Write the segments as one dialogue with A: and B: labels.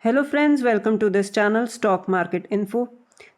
A: Hello friends, welcome to this channel stock market info.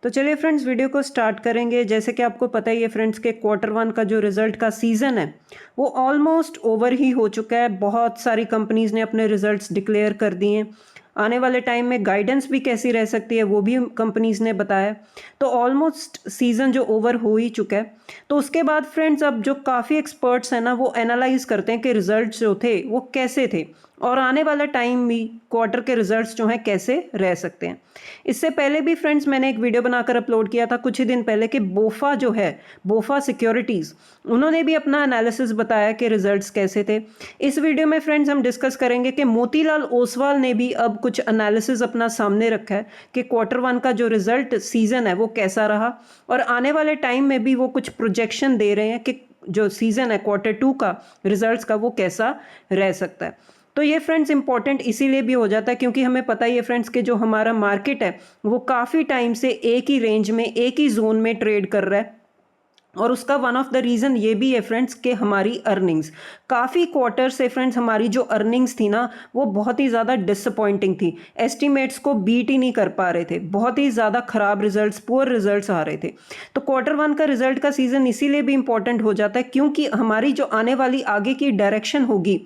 A: तो चलिए friends, video को start करेंगे। जैसे कि आपको पता ही है फ्रेंड्स के क्वार्टर वन का जो रिजल्ट का सीज़न है वो ऑलमोस्ट ओवर ही हो चुका है। बहुत सारी कंपनीज़ ने अपने रिजल्ट्स डिक्लेयर कर दिए हैं। आने वाले टाइम में गाइडेंस भी कैसी रह सकती है वो भी कंपनीज़ ने बताया। तो ऑलमोस्ट सीज़न जो ओवर हो ही चुका है। तो उसके बाद फ्रेंड्स अब जो काफ़ी एक्सपर्ट्स हैं ना वो एनालाइज करते हैं कि रिजल्ट्स जो थे वो कैसे थे और आने वाला टाइम भी क्वार्टर के रिजल्ट्स जो हैं कैसे रह सकते हैं। इससे पहले भी फ्रेंड्स मैंने एक वीडियो बनाकर अपलोड किया था कुछ ही दिन पहले कि बोफा जो है, बोफा सिक्योरिटीज़, उन्होंने भी अपना एनालिसिस बताया कि रिजल्ट्स कैसे थे। इस वीडियो में फ्रेंड्स हम डिस्कस करेंगे कि मोतीलाल ओसवाल ने भी अब कुछ एनालिसिस अपना सामने रखा है कि क्वार्टर वन का जो रिजल्ट सीज़न है वो कैसा रहा और आने वाले टाइम में भी वो कुछ प्रोजेक्शन दे रहे हैं कि जो सीज़न है क्वार्टर टू का रिजल्ट्स का वो कैसा रह सकता है। तो ये फ्रेंड्स इंपॉर्टेंट इसीलिए भी हो जाता है क्योंकि हमें पता ही है फ्रेंड्स कि जो हमारा मार्केट है वो काफ़ी टाइम से एक ही रेंज में, एक ही जोन में ट्रेड कर रहा है। और उसका वन ऑफ द रीज़न ये भी है फ्रेंड्स कि हमारी अर्निंग्स काफ़ी क्वार्टर से फ्रेंड्स हमारी जो अर्निंग्स थी ना वो बहुत ही ज़्यादा डिसअपॉइंटिंग थी। एस्टिमेट्स को बीट ही नहीं कर पा रहे थे, बहुत ही ज़्यादा ख़राब रिजल्ट्स, पुअर रिजल्ट्स आ रहे थे। तो क्वार्टर वन का रिजल्ट का सीज़न इसीलिए भी इंपॉर्टेंट हो जाता है क्योंकि हमारी जो आने वाली आगे की डायरेक्शन होगी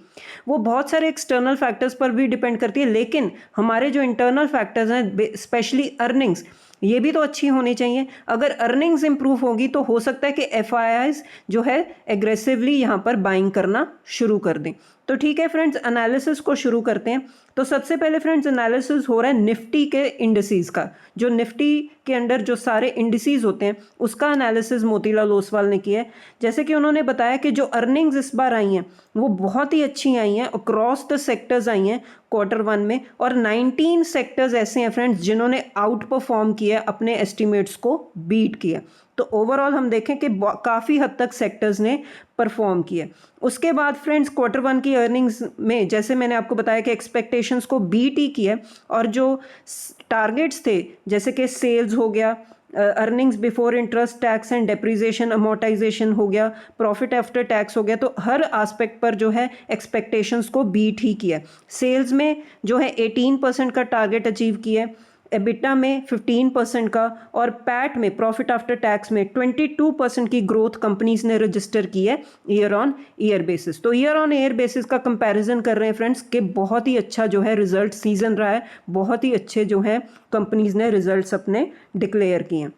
A: वो बहुत सारे एक्सटर्नल फैक्टर्स पर भी डिपेंड करती है, लेकिन हमारे जो इंटरनल फैक्टर्स हैं स्पेशली अर्निंग्स ये भी तो अच्छी होनी चाहिए। अगर अर्निंग्स इंप्रूव होगी तो हो सकता है कि एफआईआईज जो है एग्रेसिवली यहाँ पर बाइंग करना शुरू कर दें। तो ठीक है फ्रेंड्स, एनालिसिस को शुरू करते हैं। तो सबसे पहले फ्रेंड्स एनालिसिस हो रहा है निफ्टी के इंडिसेस का। जो निफ्टी के अंडर जो सारे इंडिसेस होते हैं उसका एनालिसिस मोतीलाल ओसवाल ने किया है। जैसे कि उन्होंने बताया कि जो अर्निंग्स इस बार आई हैं वो बहुत ही अच्छी आई हैं, अक्रॉस द सेक्टर्स आई हैं क्वार्टर वन में, और 19 सेक्टर्स ऐसे हैं फ्रेंड्स जिन्होंने आउट परफॉर्म किया, अपने एस्टिमेट्स को बीट किया। तो ओवरऑल हम देखें कि काफ़ी हद तक सेक्टर्स ने परफॉर्म किया। उसके बाद फ्रेंड्स क्वार्टर वन की अर्निंग्स में जैसे मैंने आपको बताया कि एक्सपेक्टेशंस को बीट ही किया और जो टारगेट्स थे जैसे कि सेल्स हो गया, earnings before interest tax and depreciation amortisation हो गया, प्रॉफिट आफ्टर टैक्स हो गया, तो हर एस्पेक्ट पर जो है एक्सपेक्टेशंस को बीट ही किया। सेल्स में जो है 18% का टारगेट अचीव किया, एबिटा में 15% का और पैट में प्रॉफिट आफ्टर टैक्स में 22% की ग्रोथ कंपनीज ने रजिस्टर की है ईयर ऑन ईयर बेसिस। तो ईयर ऑन ईयर बेसिस का कंपैरिजन कर रहे हैं फ्रेंड्स कि बहुत ही अच्छा जो है रिजल्ट सीजन रहा है, बहुत ही अच्छे जो है कंपनीज ने रिजल्ट्स अपने डिक्लेयर किए हैं।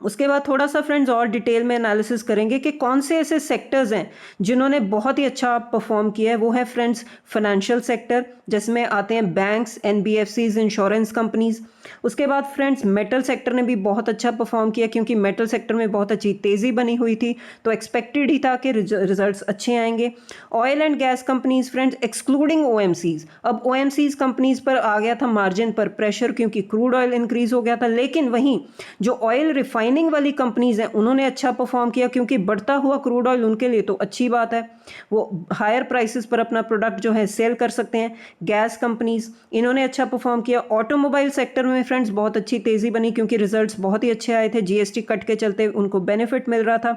A: उसके बाद थोड़ा सा फ्रेंड्स और डिटेल में एनालिसिस करेंगे कि कौन से ऐसे सेक्टर्स हैं जिन्होंने बहुत ही अच्छा परफॉर्म किया है। वो है फ्रेंड्स फाइनेंशियल सेक्टर, जिसमें आते हैं बैंक्स, एनबीएफसीज, इंश्योरेंस कंपनीज। उसके बाद फ्रेंड्स मेटल सेक्टर ने भी बहुत अच्छा परफॉर्म किया क्योंकि मेटल सेक्टर में बहुत अच्छी तेज़ी बनी हुई थी, तो एक्सपेक्टेड ही था कि रिजल्ट्स अच्छे आएंगे। Oil and gas companies friends excluding OMCs, अब ओएमसीज कंपनीज पर आ गया था मार्जिन पर प्रेशर क्योंकि क्रूड ऑयल इंक्रीज हो गया था, लेकिन वहीं जो ऑयल रिफाइनिंग वाली कंपनीज हैं उन्होंने अच्छा परफॉर्म किया क्योंकि बढ़ता हुआ क्रूड ऑयल उनके लिए तो अच्छी बात है, वो हायर प्राइसेस पर अपना प्रोडक्ट जो है सेल कर सकते हैं। गैस कंपनीज इन्होंने अच्छा परफॉर्म किया। ऑटोमोबाइल सेक्टर में फ्रेंड्स बहुत अच्छी तेजी बनी क्योंकि रिजल्ट्स बहुत ही अच्छे आए थे, जीएसटी कट के चलते उनको बेनिफिट मिल रहा था।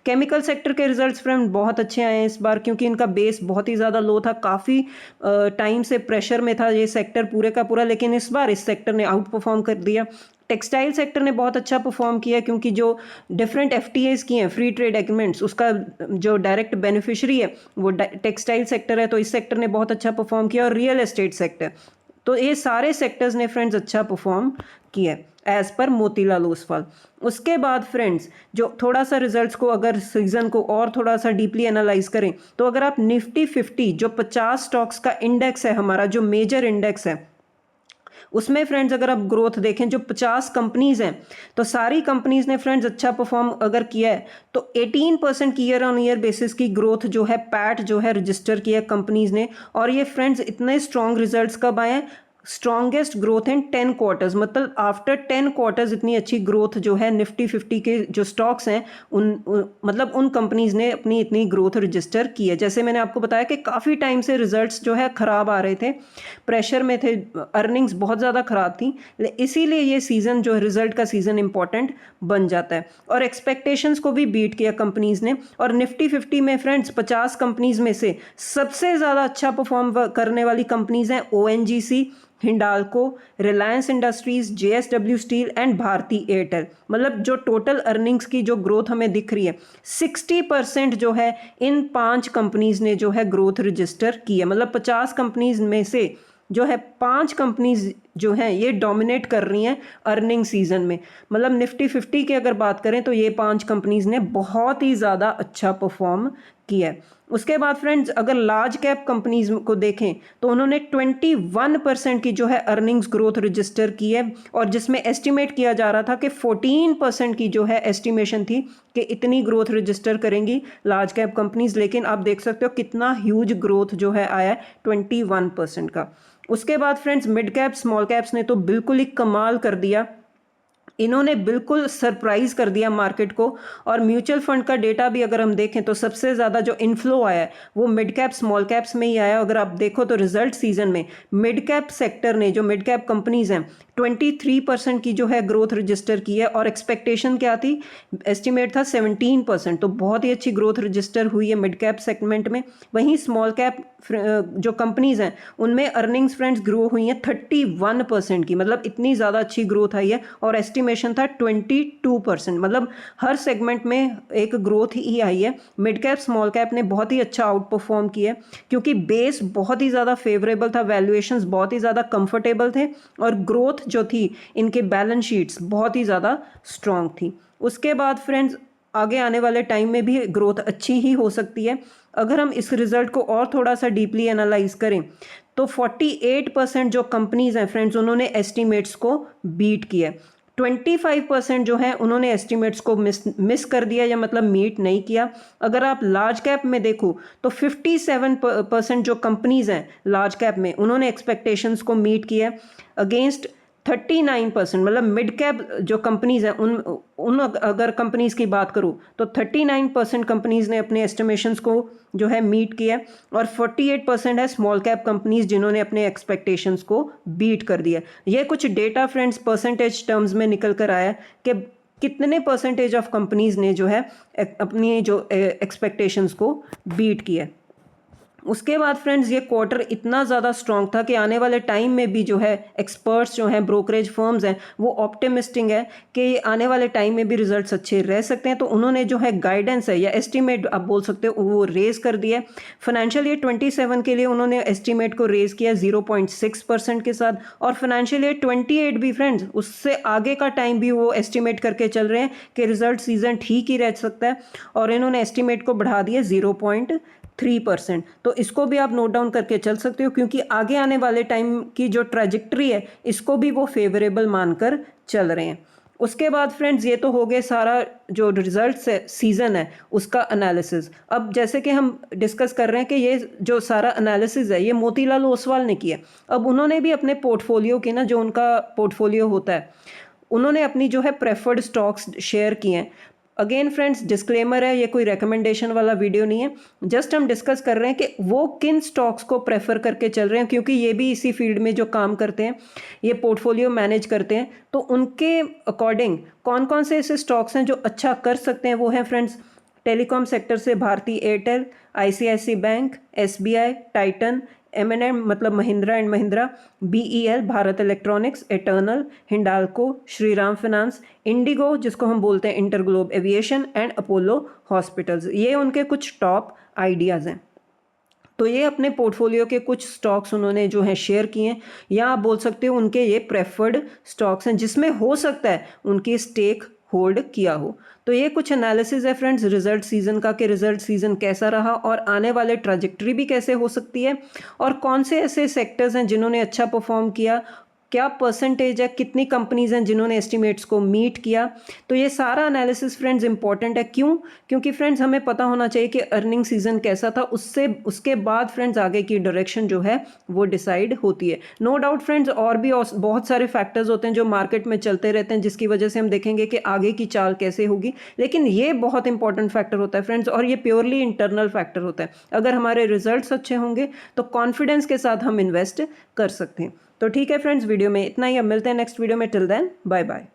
A: केमिकल सेक्टर के रिजल्ट्स फ्रेंड बहुत अच्छे आए हैं इस बार क्योंकि इनका बेस बहुत ही ज़्यादा लो था, काफ़ी टाइम से प्रेशर में था ये सेक्टर पूरे का पूरा, लेकिन इस बार इस सेक्टर ने आउट परफॉर्म कर दिया। टेक्सटाइल सेक्टर ने बहुत अच्छा परफॉर्म किया क्योंकि जो डिफरेंट एफटीएस की हैं, फ्री ट्रेड एग्रीमेंट्स, उसका जो डायरेक्ट बेनिफिशियरी है वो टेक्सटाइल सेक्टर है, तो इस सेक्टर ने बहुत अच्छा परफॉर्म किया। और रियल एस्टेट सेक्टर, तो ये सारे सेक्टर्स ने फ्रेंड्स अच्छा परफॉर्म किया एज पर मोतीलाल ओसवाल। उसके बाद फ्रेंड्स जो थोड़ा सा रिजल्ट्स को अगर सीजन को और थोड़ा सा डीपली एनालाइज करें तो अगर आप निफ्टी 50 जो 50 स्टॉक्स का इंडेक्स है, हमारा जो मेजर इंडेक्स है, उसमें फ्रेंड्स अगर आप ग्रोथ देखें जो 50 कंपनीज हैं तो सारी कंपनीज ने फ्रेंड्स अच्छा परफॉर्म अगर किया है तो 18% की ईयर ऑन ईयर बेसिस की ग्रोथ जो है पैट जो है रजिस्टर किया है कंपनीज ने। और ये फ्रेंड्स इतने स्ट्रॉन्ग रिजल्ट्स कब आए हैं? स्ट्रॉन्गेस्ट ग्रोथ इन 10 क्वार्टर्स, मतलब आफ्टर 10 क्वार्टर्स इतनी अच्छी ग्रोथ जो है निफ्टी 50 के जो स्टॉक्स हैं मतलब उन कंपनीज ने अपनी इतनी ग्रोथ रजिस्टर की है। जैसे मैंने आपको बताया कि काफ़ी टाइम से रिजल्ट्स जो है ख़राब आ रहे थे, प्रेशर में थे, अर्निंग्स बहुत ज़्यादा ख़राब थी, इसीलिए ये सीज़न जो रिजल्ट का सीज़न इंपॉर्टेंट बन जाता है। और एक्सपेक्टेशंस को भी बीट किया कंपनीज ने। और निफ्टी 50 में फ्रेंड्स 50 कंपनीज में से सबसे ज़्यादा अच्छा परफॉर्म करने वाली कंपनीज हैं ONGC, Hindalco, Reliance industries, JSW steel and Bharti Airtel. मतलब जो टोटल अर्निंग्स की जो ग्रोथ हमें दिख रही है 60% जो है इन 5 कंपनीज ने जो है ग्रोथ रजिस्टर की है। मतलब 50 कंपनीज में से जो है 5 कंपनीज जो हैं ये डोमिनेट कर रही हैं अर्निंग सीजन में। मतलब निफ्टी 50 की अगर बात करें तो ये 5 कंपनीज ने बहुत ही ज़्यादा अच्छा परफॉर्म किया है। उसके बाद फ्रेंड्स अगर लार्ज कैप कंपनीज को देखें तो उन्होंने 21% की जो है अर्निंग्स ग्रोथ रजिस्टर की है, और जिसमें एस्टिमेट किया जा रहा था कि 14% की जो है एस्टिमेशन थी कि इतनी ग्रोथ रजिस्टर करेंगी लार्ज कैप कंपनीज, लेकिन आप देख सकते हो कितना ह्यूज ग्रोथ जो है आया 21% का। उसके बाद friends mid cap small caps ने तो बिल्कुल ही कमाल कर दिया, इन्होंने बिल्कुल सरप्राइज कर दिया मार्केट को। और म्यूचुअल फंड का डेटा भी अगर हम देखें तो सबसे ज़्यादा जो इन्फ्लो आया है वो मिड कैप स्मॉल कैप्स में ही आया। अगर आप देखो तो रिजल्ट सीजन में मिड कैप सेक्टर ने, जो मिड कैप कंपनीज हैं, 23% की जो है ग्रोथ रजिस्टर की है, और एक्सपेक्टेशन क्या थी, एस्टिमेट था 17%। तो बहुत ही अच्छी ग्रोथ रजिस्टर हुई है मिड कैप सेगमेंट में। वहीं स्मॉल कैप जो कंपनीज हैं उनमें अर्निंग्स फ्रेंड्स ग्रो हुई हैं 31% की। मतलब इतनी ज़्यादा अच्छी ग्रोथ आई है, और एस्टिमेशन था 22%। मतलब हर सेगमेंट में एक ग्रोथ ही आई है। मिड कैप स्मॉल कैप ने बहुत ही अच्छा आउट परफॉर्म किया, क्योंकि बेस बहुत ही ज़्यादा फेवरेबल था, वैल्यूएशंस बहुत ही ज़्यादा कंफर्टेबल थे, और ग्रोथ जो थी इनके बैलेंस शीट्स बहुत ही ज़्यादा स्ट्रांग थी। उसके बाद फ्रेंड्स आगे आने वाले टाइम में भी ग्रोथ अच्छी ही हो सकती है। अगर हम इस रिजल्ट को और थोड़ा सा डीपली एनालाइज करें तो 48% जो कंपनीज हैं फ्रेंड्स उन्होंने एस्टिमेट्स को बीट किया है। 25% जो है उन्होंने एस्टिमेट्स को मिस कर दिया, या मतलब मीट नहीं किया। अगर आप लार्ज कैप में देखो तो 57% जो कंपनीज हैं लार्ज कैप में उन्होंने एक्सपेक्टेशंस को मीट किया, अगेंस्ट 39%। मतलब मिड कैप जो कंपनीज हैं उन अगर कंपनीज की बात करूं तो 39% कंपनीज ने अपने एस्टिमेशंस को जो है मीट किया, और 48% है स्मॉल कैप कंपनीज जिन्होंने अपने एक्सपेक्टेशंस को बीट कर दिया। ये कुछ डेटा फ्रेंड्स परसेंटेज टर्म्स में निकल कर आया कि कितने परसेंटेज ऑफ कंपनीज ने जो है अपनी जो एक्सपेक्टेशंस को बीट किया। उसके बाद फ्रेंड्स ये क्वार्टर इतना ज़्यादा स्ट्रॉन्ग था कि आने वाले टाइम में भी जो है एक्सपर्ट्स जो हैं, ब्रोकरेज फर्म्स हैं, वो ऑप्टिमिस्टिक है कि आने वाले टाइम में भी रिजल्ट्स अच्छे रह सकते हैं। तो उन्होंने जो है गाइडेंस है या एस्टीमेट आप बोल सकते हो वो रेज कर दिया है। फाइनेंशियल ईयर 27 के लिए उन्होंने एस्टीमेट को रेज किया 0.6% के साथ, और फाइनेंशियल ईयर 28 भी फ्रेंड्स उससे आगे का टाइम भी वो एस्टिमेट करके चल रहे हैं कि रिजल्ट सीजन ठीक ही रह सकता है, और इन्होंने एस्टिमेट को बढ़ा दिया 0.3%। तो इसको भी आप नोट डाउन करके चल सकते हो, क्योंकि आगे आने वाले टाइम की जो ट्रैजेक्टरी है इसको भी वो फेवरेबल मानकर चल रहे हैं। उसके बाद फ्रेंड्स ये तो हो गए सारा जो रिजल्ट्स है सीजन है उसका एनालिसिस। अब जैसे कि हम डिस्कस कर रहे हैं कि ये जो सारा एनालिसिस है ये मोतीलाल ओसवाल ने किया। अब उन्होंने भी अपने पोर्टफोलियो की ना, जो उनका पोर्टफोलियो होता है, उन्होंने अपनी जो है प्रेफर्ड स्टॉक्स शेयर किए हैं। अगेन फ्रेंड्स डिस्क्लेमर है, ये कोई रिकमेंडेशन वाला वीडियो नहीं है, जस्ट हम डिस्कस कर रहे हैं कि वो किन स्टॉक्स को प्रेफर करके चल रहे हैं, क्योंकि ये भी इसी फील्ड में जो काम करते हैं, ये पोर्टफोलियो मैनेज करते हैं। तो उनके अकॉर्डिंग कौन कौन से ऐसे स्टॉक्स हैं जो अच्छा कर सकते हैं, वो हैं फ्रेंड्स टेलीकॉम सेक्टर से Bharti Airtel, ICICI bank, SBI, Titan, M&M मतलब Mahindra and Mahindra, BEL Bharat electronics, Eternal, Hindalco, Shriram finance, IndiGo जिसको हम बोलते हैं InterGlobe aviation, and Apollo hospitals. ये उनके कुछ टॉप आइडियाज़ हैं। तो ये अपने पोर्टफोलियो के कुछ स्टॉक्स उन्होंने जो है शेयर किए हैं, या आप बोल सकते हो उनके ये प्रेफर्ड स्टॉक्स हैं जिसमें हो सकता है उनकी स्टेक होल्ड किया हो। तो ये कुछ एनालिसिस है फ्रेंड्स रिजल्ट सीजन का, कि रिजल्ट सीजन कैसा रहा और आने वाले ट्रैजेक्टरी भी कैसे हो सकती है, और कौन से ऐसे सेक्टर्स हैं जिन्होंने अच्छा परफॉर्म किया, क्या परसेंटेज है, कितनी कंपनीज हैं जिन्होंने एस्टिमेट्स को मीट किया। तो ये सारा एनालिसिस फ्रेंड्स इंपॉर्टेंट है। क्यों? क्योंकि फ्रेंड्स हमें पता होना चाहिए कि अर्निंग सीजन कैसा था, उसके बाद फ्रेंड्स आगे की डायरेक्शन जो है वो डिसाइड होती है। नो डाउट फ्रेंड्स और भी बहुत सारे फैक्टर्स होते हैं जो मार्केट में चलते रहते हैं, जिसकी वजह से हम देखेंगे कि आगे की चाल कैसे होगी, लेकिन ये बहुत इंपॉर्टेंट फैक्टर होता है फ्रेंड्स, और ये प्योरली इंटरनल फैक्टर होता है। अगर हमारे रिजल्ट्स अच्छे होंगे तो कॉन्फिडेंस के साथ हम इन्वेस्ट कर सकते हैं। तो ठीक है फ्रेंड्स, वीडियो में इतना ही, अब मिलते हैं नेक्स्ट वीडियो में। Till then bye bye.